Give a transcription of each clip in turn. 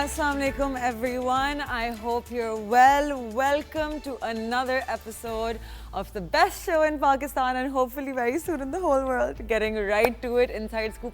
Assalamu alaikum everyone. I hope you're well. Welcome to another episode of the best show in Pakistan and hopefully very soon in the whole world. Getting right to it. Inside Scoop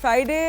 Friday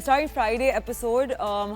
starting Friday episode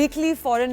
weekly foreign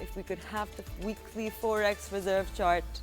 If we could have the weekly forex reserve chart.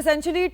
essentially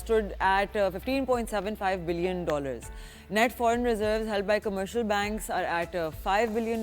stood at $15.75 billion. Net foreign reserves held by commercial banks are at $5 billion.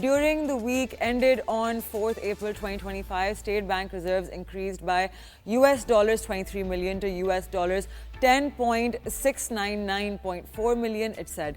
During the week ended on 4th April 2025, state bank reserves increased by $23 million to $10.699.4 million, it said.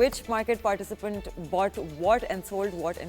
which market participant bought what and sold what in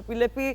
FIPI-RIPI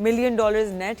million net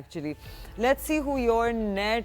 actually. Let's see who your net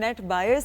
net buyers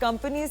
companies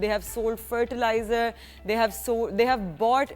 they have sold fertilizer, they have bought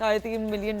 $3.5 million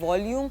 volume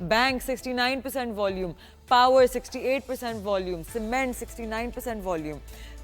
bank 69% volume, power 68% volume, cement 69% volume.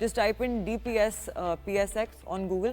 Just type in DPS PSX on Google,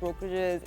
brokerages,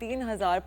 3,000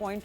points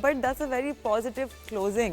but that's a very positive closing.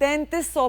3300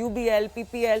UBL, PPL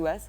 US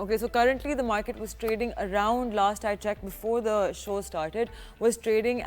Okay, so currently the market was trading around, last I checked before the show started, was trading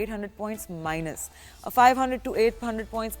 800 points minus. 500 to 800 points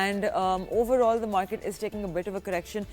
and overall the market is taking a bit of a correction.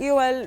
EOL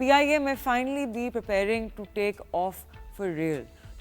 PIA may finally be preparing to take off for real.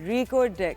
Reko Diq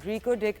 Reko Diq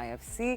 IFC,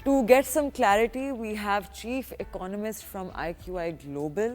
To get some clarity, we have chief economist from IQI Global,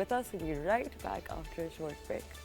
with us. We'll be right back after a short break.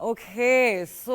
Okay, so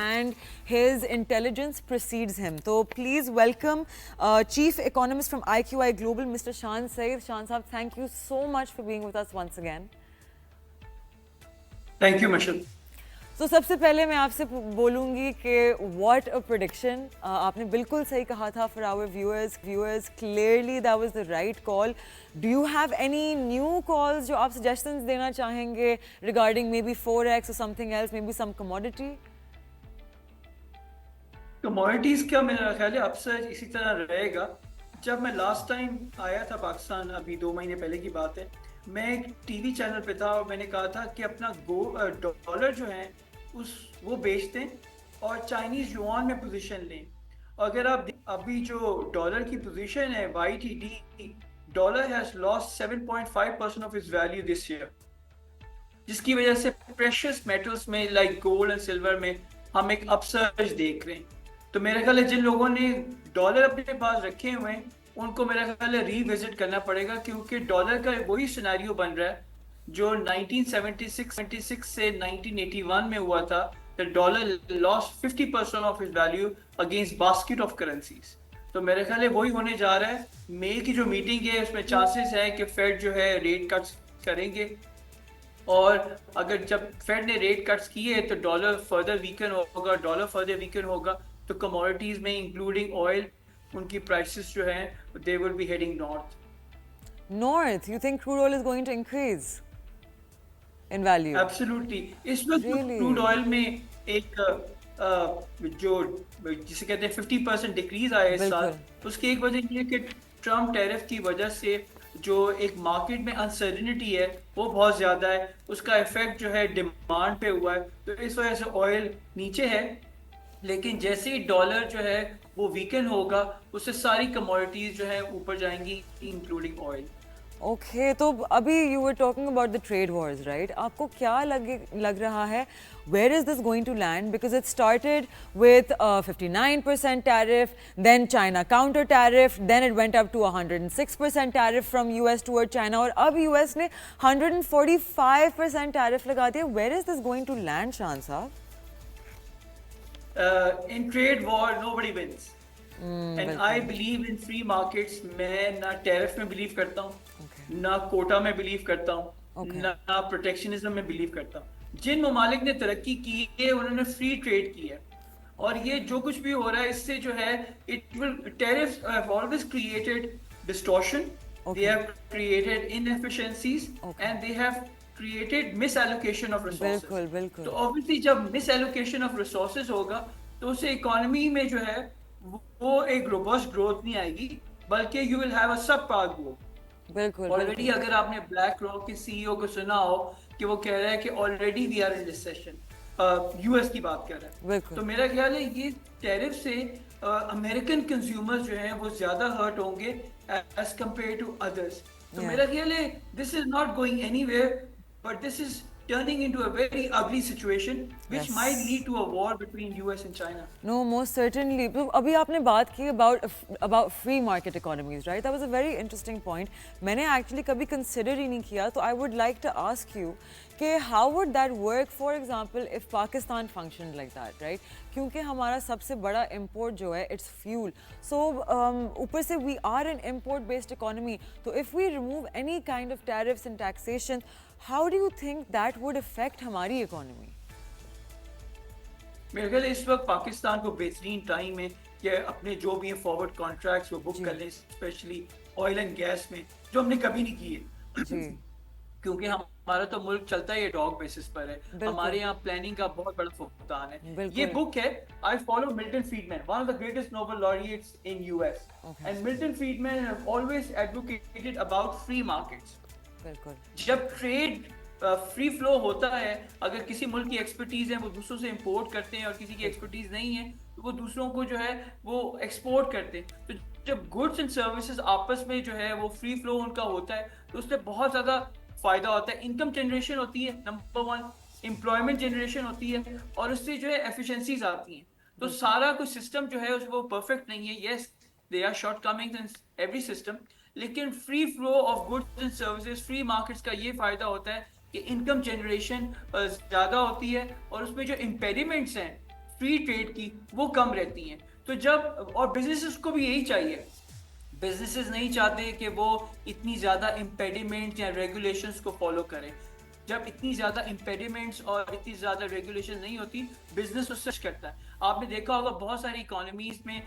and his intelligence precedes him. So please welcome Chief Economist from IQI Global, Mr. Shan Saeed. Shan Saab, thank you so much for being with us once again. Thank you, Mashal. تو سب سے پہلے میں آپ سے بولوں گی کہ what a prediction. آپ نے بالکل صحیح کہا تھا. For our viewers clearly that was the right call. Do you have any new calls جو آپ سجیشنز دینا چاہیں گے ریگارڈنگ مے بی فوریکس اور something else, may be some commodity? Commodities کا میرا خیال ہے اکثر اسی طرح رہے گا. جب میں لاسٹ ٹائم آیا تھا پاکستان, ابھی 2 مہینے پہلے کی بات ہے, میں ایک ٹی وی چینل پہ تھا اور میں نے کہا تھا کہ اپنا ڈالر جو ہے وہ بیچ دیں اور چائنیز یوان میں پوزیشن لیں. اگر آپ ابھی جو ڈالر کی پوزیشن ہے YTD, dollar has lost 7.5% of its value this year, جس کی وجہ سے پریشیس میٹلز میں لائک گولڈ اینڈ سلور میں ہم ایک اپ سرج دیکھ رہے ہیں. تو میرا خیال ہے جن لوگوں نے ڈالر اپنے پاس رکھے ہوئے ہیں ان کو میرا خیال ہے ری وزٹ کرنا پڑے گا, کیونکہ ڈالر کا وہی سینیریو بن رہا ہے جو 1976 سے 1981 میں ہوا تھا. Dollar last 50% of its value against basket of currencies. تو میرے خیال ہے وہی ہونے جا رہا ہے. مئی کی جو میٹنگ ہے اس میں چانسز ہے کہ فیڈ جو ہے ریٹ کٹس کریں گے, اور اگر جب فیڈ نے ریٹ کٹس کیے تو ڈالر فردر ویکن ہوگا تو کموڈیٹیز میں انکلوڈنگ آئل, ان کی پرائسز جو ہیں they will be heading north. You think crude oil is going to increase in value? Absolutely. اس وقت crude oil میں ایک جو جسے کہتے ہیں 50% ڈیکریز آیا اس سال, اس کی ایک وجہ یہ کہ ٹرمپ ٹیرف کی وجہ سے جو ایک مارکیٹ میں انسرٹنٹی ہے وہ بہت زیادہ ہے, اس کا ایفیکٹ جو ہے ڈیمانڈ پہ ہوا ہے, تو اس وجہ سے آئل نیچے ہے. لیکن جیسے ہی ڈالر جو ہے وہ ویکن ہوگا اس سے ساری کموڈیٹیز جو ہے اوپر جائیں گی انکلوڈنگ آئل. اوکے, تو ابھی you were talking about the trade wars, right? آپ کو کیا لگ رہا ہے where is this going to land? Because it started with 59% tariff, then China counter tariff, then it went up to 106% tariff from US toward China, اور اب US نے 145% tariff لگا دیا. Where is this going to land Shan صاحب؟ In trade war nobody wins. And I believe in free markets. میں نہ tariff میں blue کرتا ہوں, نہ کوٹا میں بلیو کرتا ہوں, نہ پروٹیکشنزم میں بلیو کرتا ہوں. جن ممالک نے ترقی کی ہے انہوں نے فری ٹریڈ کی ہے, اور یہ جو کچھ بھی ہو رہا ہے اس سے جو ہے tariffs have always created distortion, they have created inefficiencies, and they have created misallocation of resources. بالکل. تو obviously جب misallocation of resources ہوگا تو اس سے اکانومی میں جو ہے وہ ایک روبسٹ گروتھ نہیں آئے گی, بلکہ you will have a subpar growth. بالکل. آلریڈی اگر آپ نے بلیک راک کے CEO کو سنا ہو کہ وہ کہہ رہا ہے کہ already we are in recession, US کی بات کر رہا ہے. تو میرا خیال ہے یہ ٹیرف سے امریکن کنزیومر جو ہیں وہ زیادہ ہرٹ ہوں گے ایز کمپیئر ٹو ادرس. تو میرا خیال ہے this is not going anywhere, but this is turning into a very ugly situation which might lead to a war between US and China. No, most certainly. ابھی آپ نے بات کی about free market economies, right? That was a very interesting point. میں نے actually کبھی consider ہی نہیں کیا, تو I would like to ask you کہ how would that work, for example, if Pakistan functioned like that, right? کیونکہ ہمارا سب سے بڑا import جو ہے it's fuel. So اوپر سے we are an import based economy. تو if we remove any kind of tariffs and taxation, how do you think that would affect ہماری economy? میرے خیال اس وقت پاکستان کو بہترین ٹائم ہے کہ اپنے جو بھی ہیں فارورڈ کانٹریکٹس وہ بک کر لیں, اسپیشلی آئل اینڈ گیس میں, جو ہم نے کبھی نہیں کیے. کیونکہ ہمارا تو ملک چلتا ہے یہ ڈاگ بیسس پر ہے, ہمارے یہاں پلاننگ کا بہت بڑا فقدان ہے. یہ بک ہے, I follow Milton Friedman, one of the greatest Nobel laureates in US, and Milton Friedman have always advocated about free markets. جب ٹریڈ فری فلو ہوتا ہے, اگر کسی ملک کی ایکسپرٹیز ہے وہ دوسروں سے امپورٹ کرتے ہیں, اور کسی کی ایکسپرٹیز نہیں ہے تو وہ دوسروں کو جو ہے وہ ایکسپورٹ کرتے ہیں. تو جب گڈس اینڈ سروسز آپس میں جو ہے وہ فری فلو ان کا ہوتا ہے تو اس سے بہت زیادہ فائدہ ہوتا ہے. انکم جنریشن ہوتی ہے نمبر 1, امپلائمنٹ جنریشن ہوتی ہے, اور اس سے جو ہے ایفیشنسیز آتی ہیں. تو سارا کوئی سسٹم جو ہے وہ پرفیکٹ نہیں ہے. Yes they are shortcomings in every system, لیکن free flow of goods and services, free markets کا یہ فائدہ ہوتا ہے کہ انکم جنریشن زیادہ ہوتی ہے, اور اس میں جو امپیڈیمنٹس ہیں فری ٹریڈ کی وہ کم رہتی ہیں. تو جب, اور بزنسز کو بھی یہی چاہیے, بزنسز نہیں چاہتے کہ وہ اتنی زیادہ امپیڈیمنٹ یا ریگولیشنز کو فالو کریں. جب اتنی زیادہ امپیڈیمنٹس اور اتنی زیادہ ریگولیشن نہیں ہوتی, بزنس اس سے کرتا ہے. آپ نے دیکھا ہوگا بہت ساری اکانومیز میں,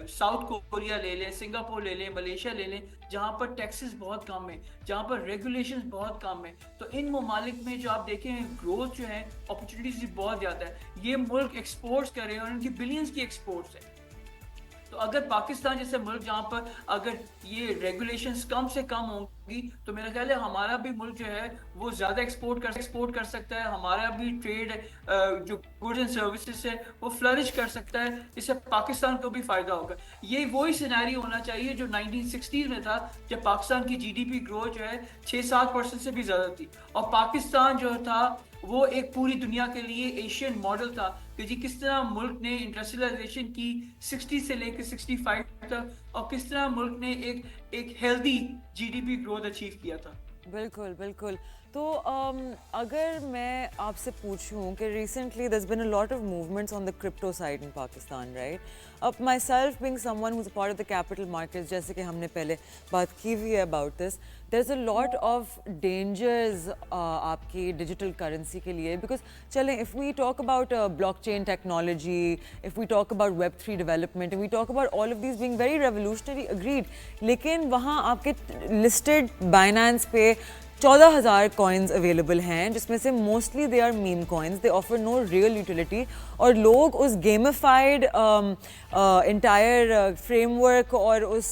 ساؤتھ کوریا لے لیں, سنگاپور لے لیں, ملیشیا لے لیں, جہاں پر ٹیکسز بہت کم ہیں, جہاں پر ریگولیشنز بہت کم ہیں. تو ان ممالک میں جو آپ دیکھیں گروتھ جو ہے, اپرچونیٹیز بھی بہت زیادہ ہے. یہ ملک ایکسپورٹس کر رہے ہیں اور ان کی بلینز کی ایکسپورٹس ہے. تو اگر پاکستان جیسے ملک جہاں پر اگر یہ ریگولیشنز کم سے کم ہوں گی تو میرا خیال ہے ہمارا بھی ملک جو ہے وہ زیادہ ایکسپورٹ کر سکتا ہے. ہمارا بھی ٹریڈ جو گڈز اینڈ سروسز ہے وہ فلرش کر سکتا ہے. اس سے پاکستان کو بھی فائدہ ہوگا. یہ وہی سینیریو ہونا چاہیے جو 1960 میں تھا, جب پاکستان کی جی ڈی پی گروتھ جو ہے 6-7% سے بھی زیادہ تھی, اور پاکستان جو تھا وہ ایک پوری دنیا کے لیے ایشین ماڈل تھا کہ جی کس طرح ملک نے انڈسٹریلائزیشن کی 60 سے لے کے 65 تک, اور کس طرح ملک نے ایک healthy G D P growth achieve کیا تھا. بالکل بالکل. تو اگر میں آپ سے پوچھوں کہ recently there's been a lot of movements on the crypto side in Pakistan, right? Myself being someone who's a part of the capital markets, جیسے کہ ہم نے پہلے بات کی ہوئی ہے about this, there's a lot of dangers آپ کی ڈیجیٹل کرنسی کے لیے, because چلیں if we talk about block chain technology, if we talk about Web3 development, and we talk about all of these being very revolutionary, agreed, لیکن وہاں آپ کے listed Binance پہ 14,000 کوائنز اویلیبل ہیں, جس میں سے mostly they are meme coins, they offer no real utility, اور لوگ اس گیمیفائڈ انٹائر فریم ورک اور اس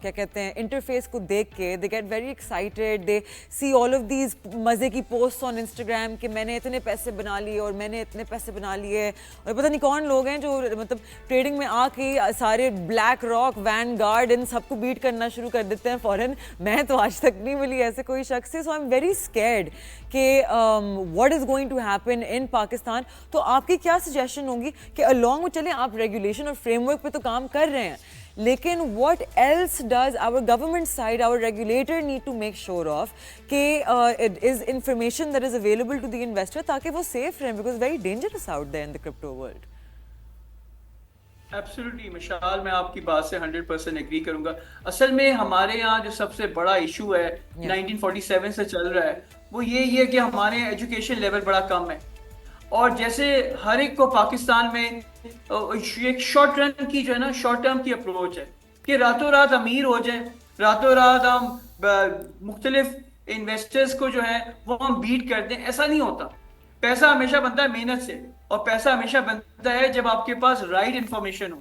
کیا کہتے ہیں انٹرفیس کو دیکھ کے they get very excited, they see all of these مزے کی پوسٹ آن انسٹاگرام کہ میں نے اتنے پیسے بنا لیے اور میں نے اتنے پیسے بنا لیے, اور پتہ نہیں کون لوگ ہیں جو مطلب ٹریڈنگ میں آ کے سارے بلیک راک, وین گارڈ, ان سب کو بیٹ کرنا شروع کر دیتے ہیں فوراً. میں تو آج تک نہیں ملی ایسے کوئی شخص. So I'm very scared کہ what is going to happen in Pakistan. تو آپ کی کیا سجیشن ہوگی کہ along with چلیں آپ ریگولیشن اور فریم ورک پہ تو کام کر رہے ہیں, لیکن what else does our government side, our regulator need to make sure of کہ it is information that is available to the investor تاکہ وہ safe رہیں, because very dangerous out there in the crypto world. Absolutely Mishal, میں آپ کی بات سے 100% agri کروں گا. اصل میں ہمارے یہاں جو سب سے بڑا ایشو ہے 1947 سے چل رہا ہے وہ یہ ہے کہ ہمارے ایجوکیشن لیول بڑا کم ہے, اور جیسے ہر ایک کو پاکستان میں ایک شارٹ رن کی جو ہے نا شارٹ ٹرم کی اپروچ ہے کہ راتوں رات امیر ہو جائیں, راتوں رات ہم مختلف انویسٹرز کو جو ہے وہ ہم بیٹ کر دیں. ایسا نہیں ہوتا. پیسہ ہمیشہ بنتا ہے محنت سے, اور پیسہ ہمیشہ بنتا ہے جب آپ کے پاس رائٹ انفارمیشن ہو,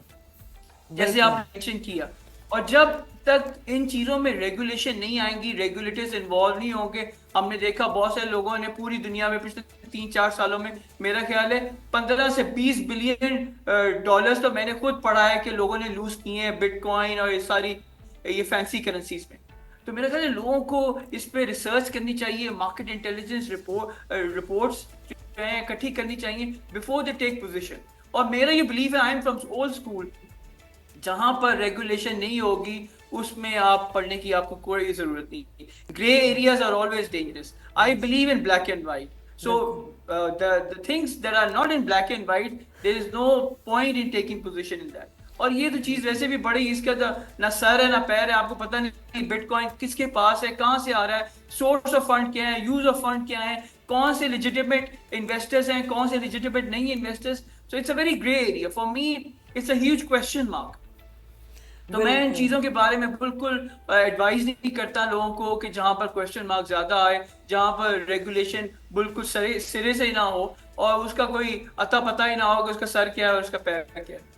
جیسے آپ نے مینشن کیا. اور جب تک ان چیزوں میں ریگولیشن نہیں آئیں گی, ریگولیٹرز انوالو نہیں ہوں گے, ہم نے دیکھا بہت سے لوگوں نے پوری دنیا میں پچھلے 3-4 سالوں میں میرا خیال ہے 15 سے 20 بلین ڈالرز تو میں نے خود پڑھا ہے کہ لوگوں نے لوز کیے ہیں بٹ کوائن اور یہ ساری یہ فینسی کرنسیز میں. تو میرا خیال ہے لوگوں کو اس پہ ریسرچ کرنی چاہیے, مارکیٹ انٹیلیجنس رپورٹس جو ہیں اکٹھی کرنی چاہیے بفور دے ٹیک پوزیشن. اور میرا یہ بلیو ہے, I am from old school, جہاں پر ریگولیشن نہیں ہوگی اس میں آپ پڑھنے کی آپ کو کوئی ضرورت نہیں. Grey areas are always dangerous. I believe in black and white. So the things that are not in black and white, there is no point in taking position in that. اور یہ تو چیز ویسے بھی بڑی, اس کا نہ سر ہے نہ پیر ہے, آپ کو پتہ نہیں بٹ کوائن کس کے پاس ہے, کہاں سے آ رہا ہے, سورس آف فنڈ کیا ہے, یوز آف فنڈ کیا ہے, کون سے لیجیٹیمیٹ انویسٹرز ہیں, کون سے لیجیٹیمیٹ نہیں investors. So it's a very grey area for me, it's a huge question mark. تو میں ان چیزوں کے بارے میں بالکل ایڈوائز نہیں کرتا لوگوں کو کہ جہاں پر کوسچن مارک زیادہ آئے, جہاں پر ریگولیشن بالکل سرے سے ہی نہ ہو اور اس کا کوئی اتا پتہ ہی نہ ہو کہ اس کا سر کیا ہے اور اس کا پیر کیا ہے.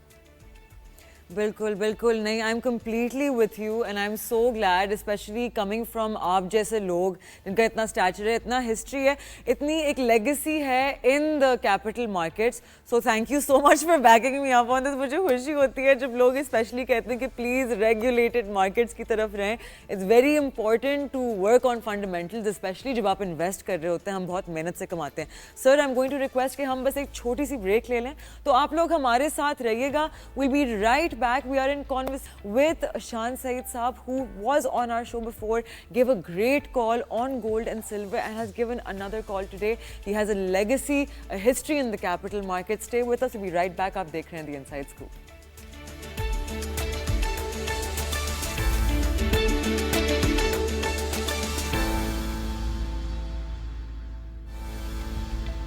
بالکل بالکل نہیں, I am completely with you and I am so glad, especially coming from آپ جیسے لوگ جن کا اتنا اسٹیچر ہے, اتنا ہسٹری ہے, اتنی ایک لیگیسی ہے in the capital markets. So thank you so much for backing me up on this. مجھے خوشی ہوتی ہے جب لوگ اسپیشلی کہتے ہیں کہ پلیز ریگولیٹڈ مارکیٹس کی طرف رہیں. It's very important to work on fundamentals, especially جب آپ انویسٹ کر رہے ہوتے ہیں. ہم بہت محنت سے کماتے ہیں. Sir I am going to request کہ ہم بس ایک چھوٹی سی بریک لے لیں, تو آپ لوگ ہمارے ساتھ رہیے گا. We'll be right back. We are in conversation with Shan Saeed Saab, who was on our show before, gave a great call on gold and silver, and has given another call today. He has a legacy, a history in the capital market. Stay with us. We'll be right back. Aap dekh rahe hain The Inside Scoop.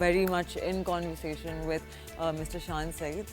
very much in conversation with Mr. Shan Saeed.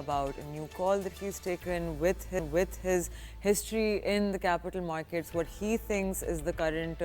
about a new call that he's taken with his history in the capital markets, what he thinks is the current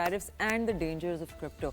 tariffs and the dangers of crypto.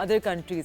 other countries.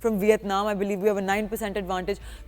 From Vietnam I believe we have a 9% advantage.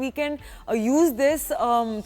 we can use this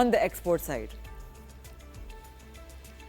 on the export side.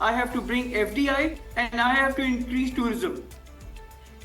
I have to bring FDI and I have to increase tourism.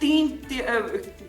3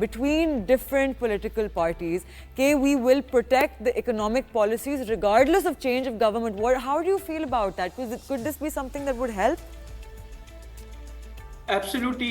between different political parties, okay, we will protect the economic policies regardless of change of government. How do you feel about that? Could this be something that would help? Absolutely,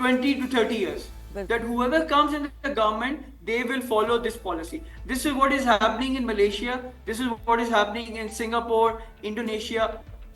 20 to 30 years. That whoever comes in the government, they will follow this policy. This is what is happening in Malaysia. This is what is happening in Singapore, Indonesia.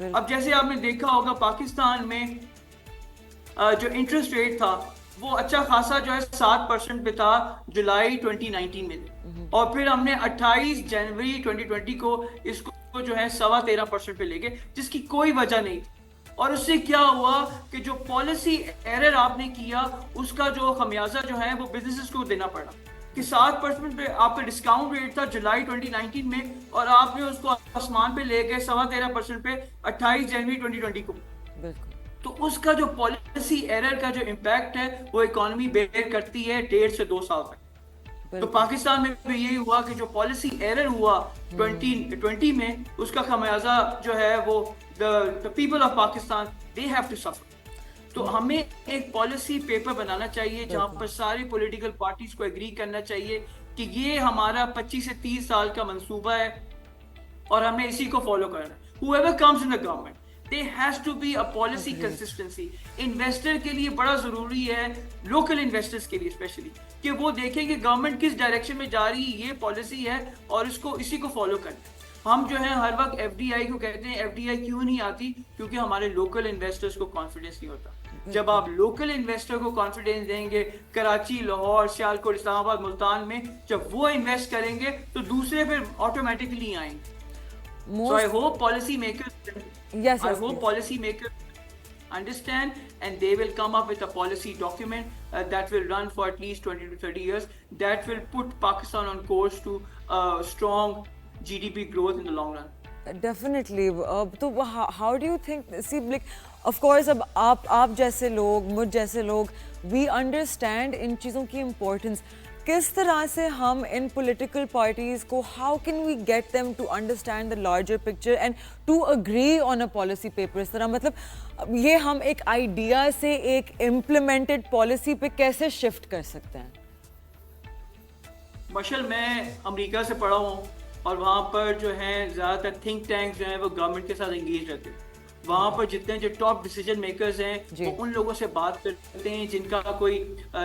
اب جیسے آپ نے دیکھا ہوگا پاکستان میں جو interest rate تھا وہ اچھا خاصا جو ہے 7% پہ تھا جولائی 2019 میں، اور پھر ہم نے 28 جنوری 2020 کو اس کو جو ہے 13.25% پہ لے گئے، جس کی کوئی وجہ نہیں تھی. اور اس سے کیا ہوا کہ جو پالیسی ایرر آپ نے کیا اس کا جو خمیازہ جو ہے وہ بزنسز کو دینا پڑا، کہ 7% پہ آپ کا ڈسکاؤنٹ ریٹ تھا جولائی 2019 میں، اور آپ نے اس کو آسمان پہ لے گئے 13.25% پہ 28 جنوری 2020 کو. بالکل. تو اس کا جو پالیسی ایرر کا جو امپیکٹ ہے وہ اکانومی بیئر کرتی ہے 1.5 سے 2 سال تک. تو پاکستان میں بھی یہی ہوا کہ جو پالیسی ایرر ہوا 2020 میں، اس کا خمیازہ جو ہے وہ the people of Pakistan they have to suffer. تو ہمیں ایک پالیسی پیپر بنانا چاہیے جہاں پر سارے پولیٹیکل پارٹیز کو ایگری کرنا چاہیے کہ یہ ہمارا 25 سے 30 سال کا منصوبہ ہے اور ہمیں اسی کو فالو کرنا ہے. whoever comes in the government there has to be a policy consistency. Investor کے لیے بڑا ضروری ہے، لوکل انویسٹرز کے لیے اسپیشلی، کہ وہ دیکھیں کہ گورنمنٹ کس ڈائریکشن میں جا رہی ہے، یہ پالیسی ہے اور اسی کو فالو کرنا ہے. ہم جو ہے ہر وقت ایف ڈی آئی کو کہتے ہیں، ایف ڈی آئی کیوں نہیں آتی؟ کیونکہ ہمارے لوکل انویسٹرز کو کانفیڈنس نہیں ہوتا. جب آپ لوکل انویسٹر کو کانفیڈنس دیں گے، کراچی، لاہور، سیالکوٹ، اسلام آباد، ملتان میں جب وہ انویسٹ کریں گے تو دوسرے پھر آٹومیٹکلی آئیں گے. So I hope policy makers understand and they will come up with a policy document that will run for at least 20 to 30 years that will put Pakistan on course to strong GDP growth in the long run. Definitely. تو how do you think, see like of course اب آپ جیسے لوگ، مجھ جیسے لوگ we understand ان چیزوں کی امپورٹنس. کس طرح سے ہم ان پولیٹیکل پارٹیز کو how can we get them to understand the larger picture and to agree on a policy paper؟ اس طرح مطلب یہ ہم ایک آئیڈیا سے ایک امپلیمنٹڈ پالیسی پہ کیسے شفٹ کر سکتے ہیں؟ مشل میں امریکہ سے پڑھا ہوں اور وہاں پر جو ہے زیادہ تر تھنک ٹینکس جو ہیں وہ گورنمنٹ کے ساتھ انگیج رہتے ہیں. وہاں پر جتنے جو ٹاپ ڈیسیجن میکرز ہیں وہ ان لوگوں سے بات کرتے ہیں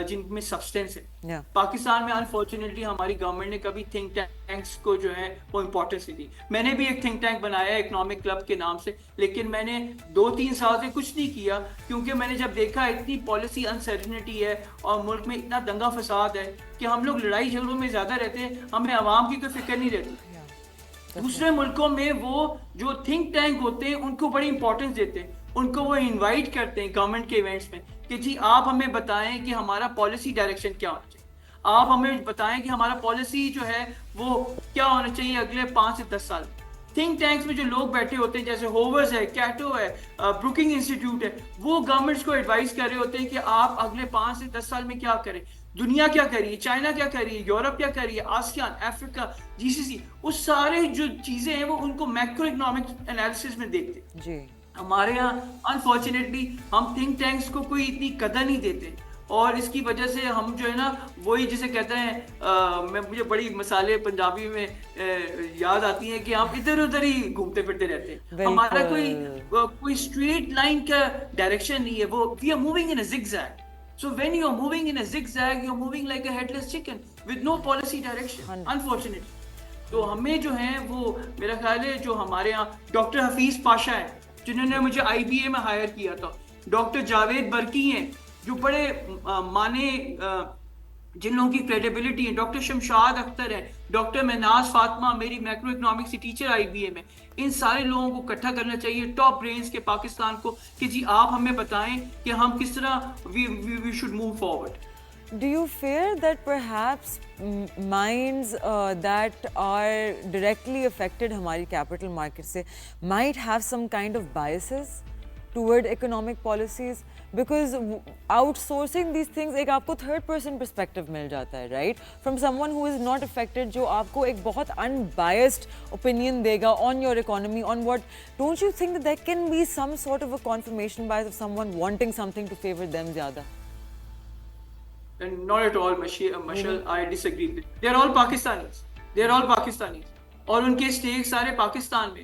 جن میں سبسٹینس ہے. پاکستان میں انفارچونیٹلی ہماری گورنمنٹ نے کبھی تھنک ٹینکس کو جو ہے وہ امپورٹنس نہیں دی. میں نے بھی ایک تھنک ٹینک بنایا ہے اکنامک کلب کے نام سے، لیکن میں نے 2-3 سال سے کچھ نہیں کیا، کیونکہ میں نے جب دیکھا اتنی پالیسی انسرٹنٹی ہے اور ملک میں اتنا دنگا فساد ہے کہ ہم لوگ لڑائی جھگڑوں میں زیادہ رہتے ہیں، ہمیں عوام کی کوئی فکر نہیں رہتی. دوسرے ملکوں میں وہ جو تھنک ٹینک ہوتے ہیں ان کو بڑی امپورٹنس دیتے ہیں، ان کو وہ انوائٹ کرتے ہیں گورنمنٹ کے ایونٹس میں کہ جی آپ ہمیں بتائیں کہ ہمارا پالیسی ڈائریکشن کیا ہونا چاہیے، آپ ہمیں بتائیں کہ ہمارا پالیسی جو ہے وہ کیا ہونا چاہیے اگلے 5 سے 10 سال. تھنک ٹینکس میں جو لوگ بیٹھے ہوتے ہیں جیسے ہوورز ہے، کیٹو ہے، بروکنگ انسٹیٹیوٹ ہے، وہ گورنمنٹس کو ایڈوائز کر رہے ہوتے ہیں کہ آپ اگلے 5 سے 10 سال میں کیا کریں، دنیا کیا کر رہی ہے، چائنا کیا کر رہی ہے، یورپ کیا کر رہی ہے، آسیان، افریقہ، جی سی سی، وہ سارے جو چیزیں ہیں وہ ان کو میکرو اکنامک انالیسس میں دیکھتے ہیں. جی ہمارے یہاں انفارچونیٹلی ہم تھنک ٹینکس کو کوئی اتنی قدر نہیں دیتے، اور اس کی وجہ سے ہم جو ہے نا وہی جسے کہتے ہیں، مجھے بڑی مثالیں پنجابی میں یاد آتی ہیں کہ ہم ادھر ادھر ہی گھومتے پھرتے رہتے ہیں. ہمارا کوئی اسٹریٹ لائن کا ڈائریکشن نہیں ہے، وہ we are moving in a zig zag. So when you are moving in a zigzag, you are moving like a headless chicken with no policy direction, unfortunately. تو ہمیں جو ہیں وہ میرا خیال ہے جو ہمارے یہاں ڈاکٹر حفیظ پاشا ہیں جنہوں نے مجھے آئی بی اے میں ہائر کیا تھا، ڈاکٹر جاوید برکی ہیں جو بڑے مانے جن لوگوں کی کریڈیبلٹی ہے، ڈاکٹر شمشاد اختر ہے، ڈاکٹر مہناز فاطمہ میری میکرو اکنامکس کی ٹیچر آئی بی اے میں. ان سارے لوگوں کو اکٹھا کرنا چاہیے ٹاپ برینز کے پاکستان کو کہ جی آپ ہمیں بتائیں کہ ہم کس طرح we should move forward. Do you fear that perhaps minds that are directly affected ہماری capital market سے might have some kind of biases toward economic policies? Because outsourcing these things ایک آپ کو third person perspective مل جاتا ہے right from someone who is not affected، جو آپ کو ایک بہت unbiased opinion they God on your economy, on what. Don't you think that there can be some sort of a confirmation bias of someone wanting something to favor them زیادہ؟ Not at all, Mashal, I disagree with. They are all Pakistanis. اور ان کے stakes سارے پاکستان میں.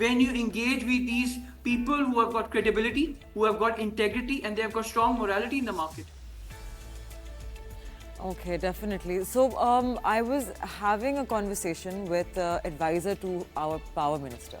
when you engage with these people who have got credibility, who have got integrity, and they have got strong morality in the market. Okay, definitely. So I was having a conversation with advisor to our power minister.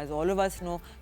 as all of us know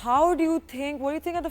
how do you think, what do you think are the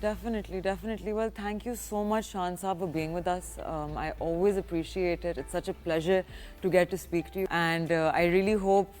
Definitely, definitely. Well, thank you so much, Shan Saab, for being with us. I always appreciate it. It's such a pleasure to get to speak to you. And I really hope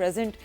present,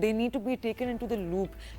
They need to be taken into the loop.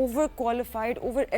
over qualified, over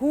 who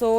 So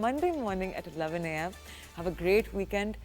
Monday morning at 11 AM. Have a great weekend.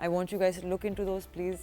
I want you guys to look into those please.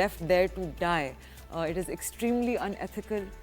left there to die. It is extremely unethical.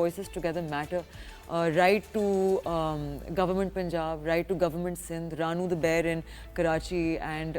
voices together matter. Write to government Punjab, write to government Sindh, Ranu the bear in Karachi and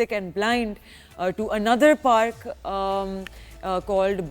sick and blind to another park called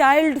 tiled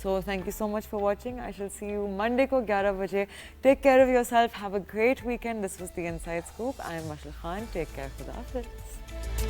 So thank you so much for watching. I shall see you Monday ko 11 baje. Take care of yourself. Have a great weekend. This was the Inside Scoop. I am Mashal Khan. Take care. Khuda Hafiz.